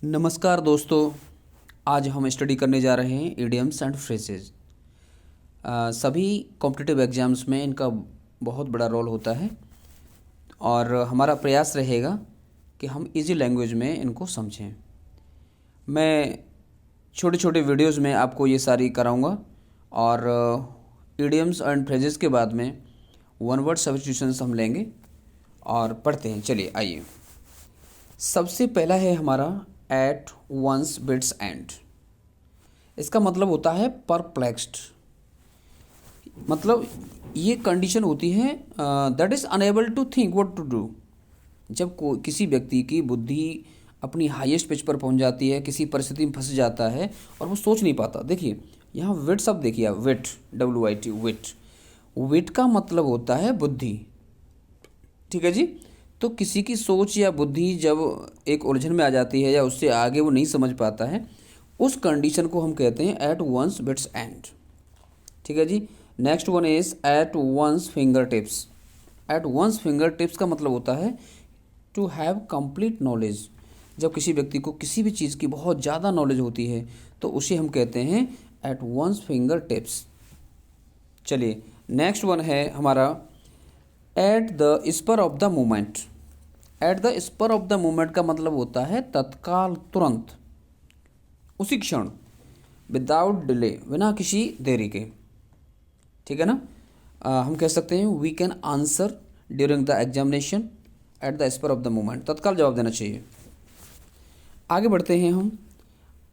नमस्कार दोस्तों। आज हम स्टडी करने जा रहे हैं इडियम्स एंड फ्रेजेस। सभी कॉम्पिटिटिव एग्जाम्स में इनका बहुत बड़ा रोल होता है और हमारा प्रयास रहेगा कि हम इजी लैंग्वेज में इनको समझें। मैं छोटे छोटे वीडियोस में आपको ये सारी कराऊंगा और इडियम्स एंड फ्रेजेस के बाद में वन वर्ड सब्स्टिट्यूशंस हम लेंगे और पढ़ते हैं। चलिए आइए। सबसे पहला है हमारा एट वंस बिट्स एंड। इसका मतलब होता है परप्लेक्स्ड। मतलब ये कंडीशन होती है that is unable to think what to do. जब किसी व्यक्ति की बुद्धि अपनी हाईएस्ट पिच पर पहुंच जाती है, किसी परिस्थिति में फंस जाता है और वो सोच नहीं पाता। देखिए यहाँ विट शब्द देखिए, आप विट, WIT, विट। विट का मतलब होता है बुद्धि। ठीक है जी। तो किसी की सोच या बुद्धि जब एक उलझन में आ जाती है या उससे आगे वो नहीं समझ पाता है, उस कंडीशन को हम कहते हैं एट वंस बिट्स एंड। ठीक है जी। Next one is at one's fingertips. At one's fingertips का मतलब होता है टू हैव कंप्लीट नॉलेज। जब किसी व्यक्ति को किसी भी चीज़ की बहुत ज़्यादा नॉलेज होती है तो उसे हम कहते हैं एट वंस फिंगर टिप्स। चलिए नेक्स्ट वन है हमारा at the spur of the moment. At the spur of the moment का मतलब होता है तत्काल, तुरंत, उसी क्षण, विदाउट डिले, बिना किसी देरी के। ठीक है ना। हम कह सकते हैं we can answer during the examination at the spur of the moment. तत्काल जवाब देना चाहिए। आगे बढ़ते हैं हम।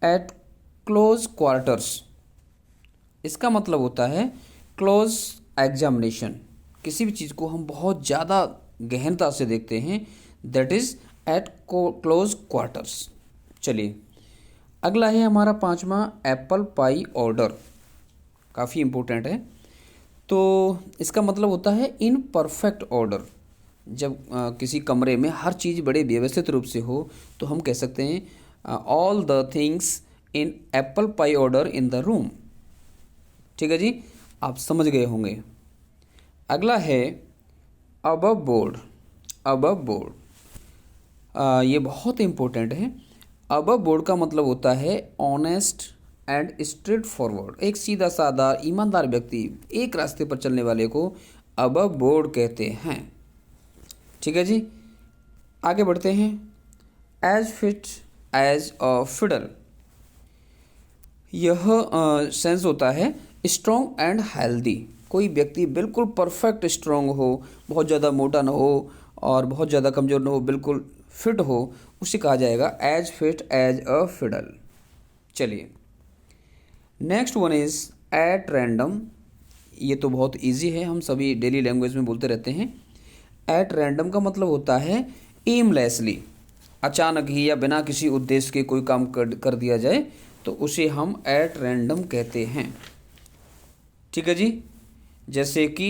At close quarters. इसका मतलब होता है क्लोज एग्जामिनेशन। किसी भी चीज़ को हम बहुत ज़्यादा गहनता से देखते हैं, that is eight close quarters. चलिए अगला है हमारा पांचवा एप्पल पाई ऑर्डर। काफ़ी इम्पोर्टेंट है। तो इसका मतलब होता है इन परफेक्ट ऑर्डर। जब किसी कमरे में हर चीज़ बड़े व्यवस्थित रूप से हो तो हम कह सकते हैं all the things in apple pie order in the room. ठीक है जी, आप समझ गए होंगे। अगला है अबव बोर्ड। अबव बोर्ड ये बहुत इम्पोर्टेंट है। अबव बोर्ड का मतलब होता है ऑनेस्ट एंड स्ट्रेट फॉरवर्ड। एक सीधा साधा ईमानदार व्यक्ति, एक रास्ते पर चलने वाले को अबव बोर्ड कहते हैं। ठीक है जी। आगे बढ़ते हैं। As fit as a fiddle. यह सेंस होता है स्ट्रॉन्ग एंड हेल्दी। कोई व्यक्ति बिल्कुल परफेक्ट स्ट्रॉन्ग हो, बहुत ज़्यादा मोटा ना हो और बहुत ज़्यादा कमज़ोर ना हो, बिल्कुल फिट हो, उसे कहा जाएगा as fit as a fiddle. चलिए next one is at random. ये तो बहुत इजी है, हम सभी डेली लैंग्वेज में बोलते रहते हैं। एट रैंडम का मतलब होता है एमलेसली, अचानक ही या बिना किसी उद्देश्य के कोई काम कर दिया जाए तो उसे हम एट रैंडम कहते हैं। ठीक है जी। जैसे कि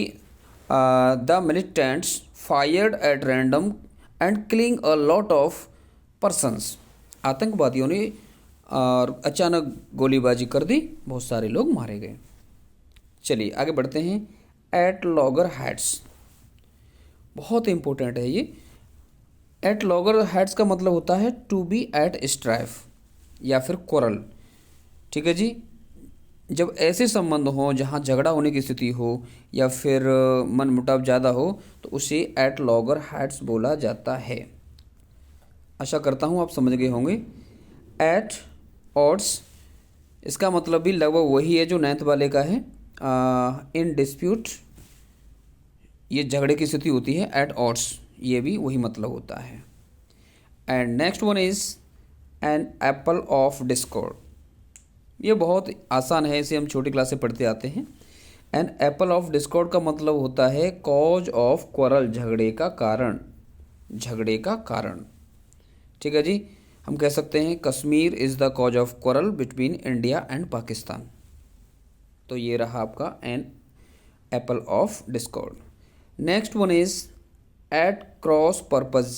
the militants fired at random and killing a lot of persons. आतंकवादियों ने और अचानक गोलीबाजी कर दी, बहुत सारे लोग मारे गए। चलिए आगे बढ़ते हैं। एट लॉगर हैट्स, बहुत इंपॉर्टेंट है ये। एट लॉगर हैट्स का मतलब होता है टू बी एट स्ट्राइफ या फिर quarrel। ठीक है जी। जब ऐसे संबंध हों जहाँ झगड़ा होने की स्थिति हो या फिर मन मुटाव ज़्यादा हो तो उसे एट लॉगर हैट्स बोला जाता है। आशा करता हूँ आप समझ गए होंगे। एट ऑड्स, इसका मतलब भी लगभग वही है जो नाइन्थ वाले का है। इन डिस्प्यूट, ये झगड़े की स्थिति होती है। एट ऑड्स, ये भी वही मतलब होता है। And next one is an apple of Discord. ये बहुत आसान है, इसे हम छोटी क्लास से पढ़ते आते हैं। एन एप्पल ऑफ डिस्कॉर्ड का मतलब होता है कॉज ऑफ क्वारल, झगड़े का कारण, झगड़े का कारण। ठीक है जी। हम कह सकते हैं Kashmir is the cause of quarrel between India and Pakistan. तो ये रहा आपका an apple of discord. Next one is at cross purpose.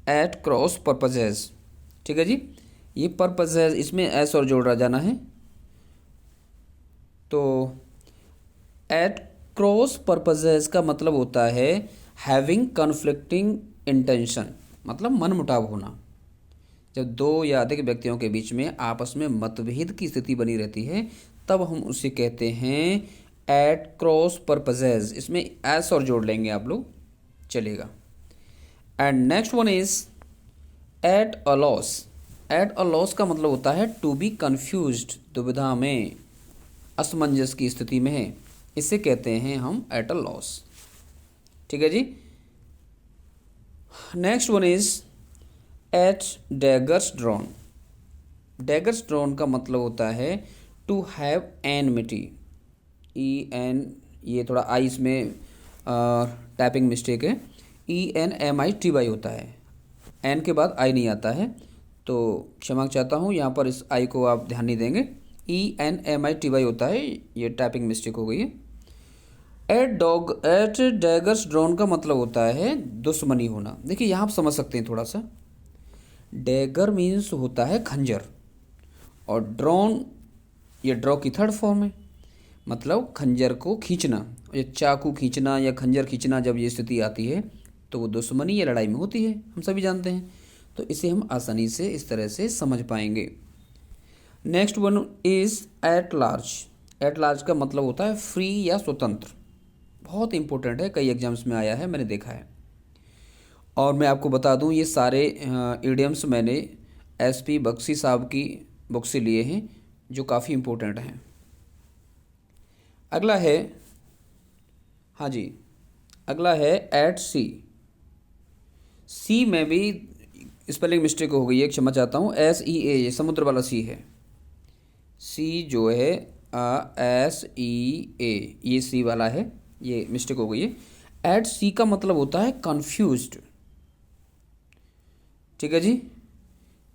At cross purposes. ठीक है जी। ये पर्पज है, इसमें एस और जोड़ा जाना है। तो एट क्रॉस पर्पजेज का मतलब होता है हैविंग कन्फ्लिक्टिंग इंटेंशन, मतलब मन मुटाव होना। जब दो या अधिक व्यक्तियों के बीच में आपस में मतभेद की स्थिति बनी रहती है तब हम उसे कहते हैं एट क्रॉस पर्पजेज। इसमें एस और जोड़ लेंगे आप लोग, चलेगा। And next one is at a loss. At a loss का मतलब होता है टू बी कन्फ्यूज्ड, दुविधा में, असमंजस की स्थिति में है, इसे कहते हैं हम एट अ लॉस। ठीक है जी। Next one is at daggers drawn. Daggers drawn का मतलब होता है to have enmity. E N, ये थोड़ा आई इसमें टाइपिंग मिस्टेक है, ENMITY होता है, एन के बाद आई नहीं आता है, तो क्षमा चाहता हूँ, यहाँ पर इस आई को आप ध्यान नहीं देंगे, ENMITY होता है, ये टाइपिंग मिस्टेक हो गई है। एट डैगर्स ड्रॉन का मतलब होता है दुश्मनी होना। देखिए यहाँ आप समझ सकते हैं थोड़ा सा, डैगर मीन्स होता है खंजर, और ड्रॉन ये ड्रॉ की थर्ड फॉर्म है, मतलब खंजर को खींचना, या चाकू खींचना या खंजर खींचना, जब ये स्थिति आती है तो वो दुश्मनी या लड़ाई में होती है, हम सभी जानते हैं। तो इसे हम आसानी से इस तरह से समझ पाएंगे। Next one is at large. At large का मतलब होता है फ्री या स्वतंत्र, बहुत इंपॉर्टेंट है, कई एग्जाम्स में आया है, मैंने देखा है। और मैं आपको बता दूं ये सारे इडियम्स मैंने SP बख्शी साहब की बुक से लिए हैं, जो काफ़ी इम्पोर्टेंट हैं। अगला है, हाँ जी, अगला है एट सी। सी में भी स्पेलिंग मिस्टेक हो गई है, क्षमा चाहता हूँ, SEA, ये समुद्र वाला सी है। सी जो है SEA, ये सी वाला है, ये मिस्टेक हो गई है। एट सी का मतलब होता है कन्फ्यूज्ड। ठीक है जी,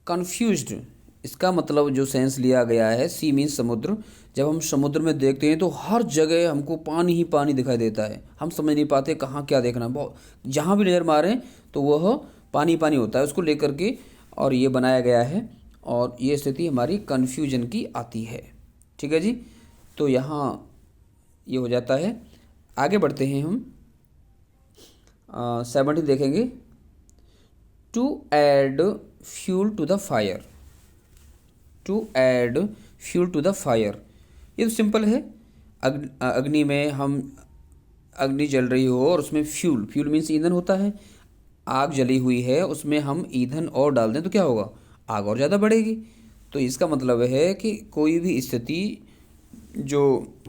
कन्फ्यूज्ड, इसका मतलब जो सेंस लिया गया है, सी मीन्स समुद्र। जब हम समुद्र में देखते हैं तो हर जगह हमको पानी ही पानी दिखाई देता है, हम समझ नहीं पाते कहाँ क्या देखना, बहुत जहाँ भी नज़र मारें तो वह पानी पानी होता है, उसको लेकर के और ये बनाया गया है, और ये स्थिति हमारी कन्फ्यूजन की आती है। ठीक है जी, तो यहाँ ये हो जाता है। आगे बढ़ते हैं हम, 70 देखेंगे। To add fuel to the fire. To add fuel to the fire, ये तो सिंपल है। अग्नि में हम, अग्नि जल रही हो और उसमें फ्यूल, फ्यूल मीन्स ईंधन होता है, आग जली हुई है, उसमें हम ईंधन और डाल दें तो क्या होगा, आग और ज़्यादा बढ़ेगी। तो इसका मतलब है कि कोई भी स्थिति जो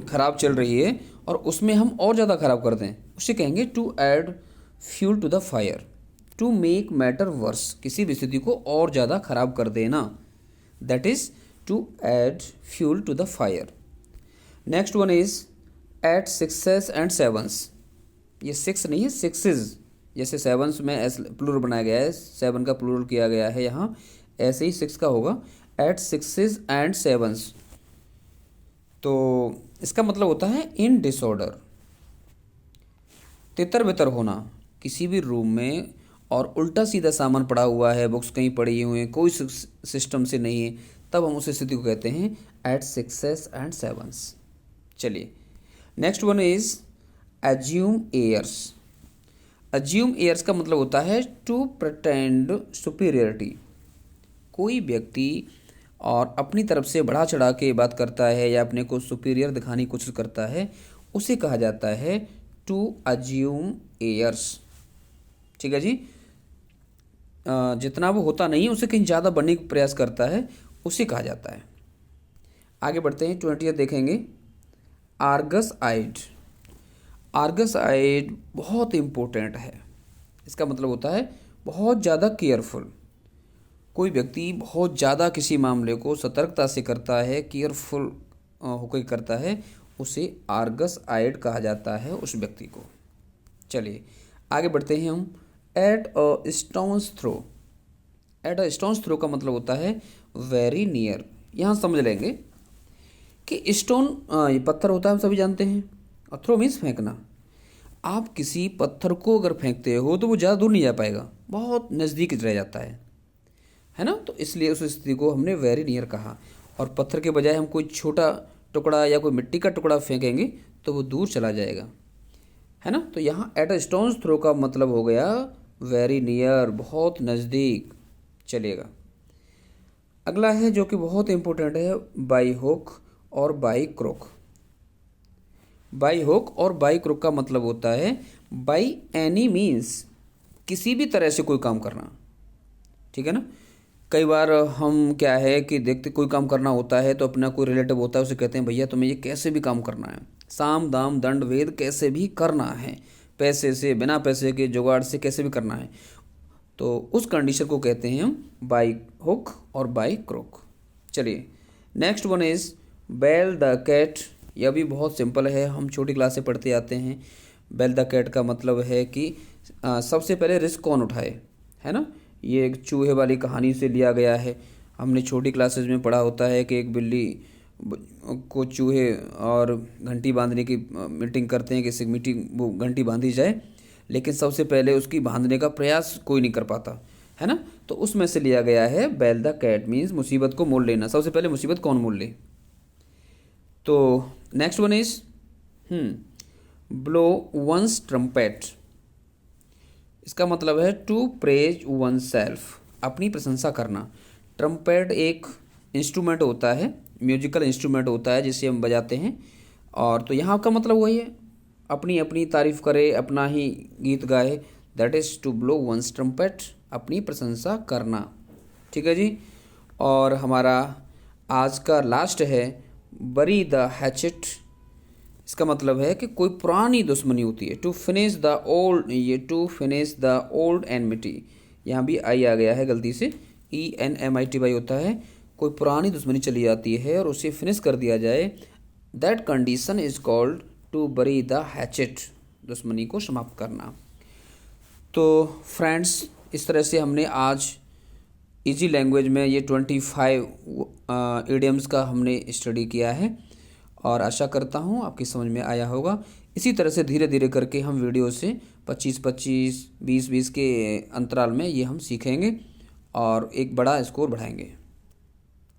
ख़राब चल रही है और उसमें हम और ज़्यादा ख़राब कर दें, उसे कहेंगे to add fuel to the fire. To make matter worse, किसी भी स्थिति को और ज़्यादा ख़राब कर देना, that is to add fuel to the fire. Next one is at sixes and sevens. ये सिक्स नहीं है, सिक्सेज, जैसे सेवन्स में एस प्लूरल बनाया गया है, सेवन का प्लूरल किया गया है यहाँ, ऐसे ही सिक्स का होगा, एट सिक्सेज एंड सेवन्स। तो इसका मतलब होता है इन डिसऑर्डर, तितर बितर होना, किसी भी रूम में और उल्टा सीधा सामान पड़ा हुआ है, बुक्स कहीं पड़ी हुई हैं, कोई सिस्टम से नहीं है, तब हम उस स्थिति को कहते हैं एट सिक्सेस एंड सेवन्स। चलिए, next one is assume airs. Assume airs का मतलब होता है टू प्रिटेंड सुपीरियरिटी। कोई व्यक्ति और अपनी तरफ से बढ़ा चढ़ा के बात करता है या अपने को सुपीरियर दिखाने की कोशिश करता है, उसे कहा जाता है टू एज्यूम एयर्स। ठीक है जी, जितना वो होता नहीं उसे कहीं ज़्यादा बनने का प्रयास करता है, उसे कहा जाता है। आगे बढ़ते हैं, 20 देखेंगे, आर्गस आइड। आर्गस आइड बहुत इम्पोर्टेंट है, इसका मतलब होता है बहुत ज़्यादा केयरफुल। कोई व्यक्ति बहुत ज़्यादा किसी मामले को सतर्कता से करता है, केयरफुल होकर करता है, उसे आर्गस आइड कहा जाता है उस व्यक्ति को। चलिए आगे बढ़ते हैं हम, at a stone's throw. At a stone's throw का मतलब होता है वेरी नियर। यहाँ समझ लेंगे कि स्टोन ये पत्थर होता है, हम सभी जानते हैं, और थ्रो मीन्स फेंकना। आप किसी पत्थर को अगर फेंकते हो तो वो ज़्यादा दूर नहीं जा पाएगा, बहुत नज़दीक रह जाता है ना। तो इसलिए उस स्थिति को हमने वेरी नियर कहा, और पत्थर के बजाय हम कोई छोटा टुकड़ा या कोई मिट्टी का टुकड़ा फेंकेंगे तो वो दूर चला जाएगा, है ना। तो यहाँ एट अ स्टोन्स थ्रो का मतलब हो गया वेरी नियर, बहुत नज़दीक। चलेगा, अगला है जो कि बहुत इंपॉर्टेंट है, बाई हुक और बाई क्रोक। बाई हुक और बाई क्रोक का मतलब होता है बाई एनी मीन्स, किसी भी तरह से कोई काम करना, ठीक है ना। कई बार हम क्या है कि देखते कोई काम करना होता है तो अपना कोई रिलेटिव होता है, उसे कहते हैं भैया तुम्हें ये कैसे भी काम करना है, साम दाम दंड भेद कैसे भी करना है, पैसे से बिना पैसे के जुगाड़ से कैसे भी करना है, तो उस कंडीशन को कहते हैं हम बाई हुक और बाई क्रोक। चलिए next one is bell the cat. यह भी बहुत सिंपल है, हम छोटी क्लास से पढ़ते आते हैं। बेल द कैट का मतलब है कि सबसे पहले रिस्क कौन उठाए, है ना। ये एक चूहे वाली कहानी से लिया गया है। हमने छोटी क्लासेस में पढ़ा होता है कि एक बिल्ली को चूहे और घंटी बांधने की मीटिंग करते हैं कि इस मीटिंग वो घंटी बांधी जाए, लेकिन सबसे पहले उसकी बांधने का प्रयास कोई नहीं कर पाता, है ना। तो उसमें से लिया गया है बेल द कैट मीन्स मुसीबत को मोल लेना, सबसे पहले मुसीबत कौन मोल ले। तो next one is blow one's trumpet. इसका मतलब है टू प्रेज वन सेल्फ, अपनी प्रशंसा करना। ट्रम्पेट एक इंस्ट्रूमेंट होता है, म्यूजिकल इंस्ट्रूमेंट होता है जिसे हम बजाते हैं, और तो यहाँ का मतलब वही है, अपनी अपनी तारीफ करे, अपना ही गीत गाए, that is to blow one's trumpet, अपनी प्रशंसा करना, ठीक है जी। और हमारा आज का लास्ट है बरी द हैचेट। इसका मतलब है कि कोई पुरानी दुश्मनी होती है, टू फिनिश द ओल्ड, ये to finish the old enmity, यहाँ भी आई आ गया है गलती से, ENMITY होता है। कोई पुरानी दुश्मनी चली जाती है और उसे फिनिश कर दिया जाए, that condition is called to bury the hatchet, दुश्मनी को समाप्त करना। तो फ्रेंड्स, इस तरह से हमने आज इजी लैंग्वेज में ये 25 इडियम्स का हमने स्टडी किया है, और आशा करता हूँ आपकी समझ में आया होगा। इसी तरह से धीरे धीरे करके हम वीडियो से 25-25, 20-20 के अंतराल में ये हम सीखेंगे और एक बड़ा स्कोर बढ़ाएंगे।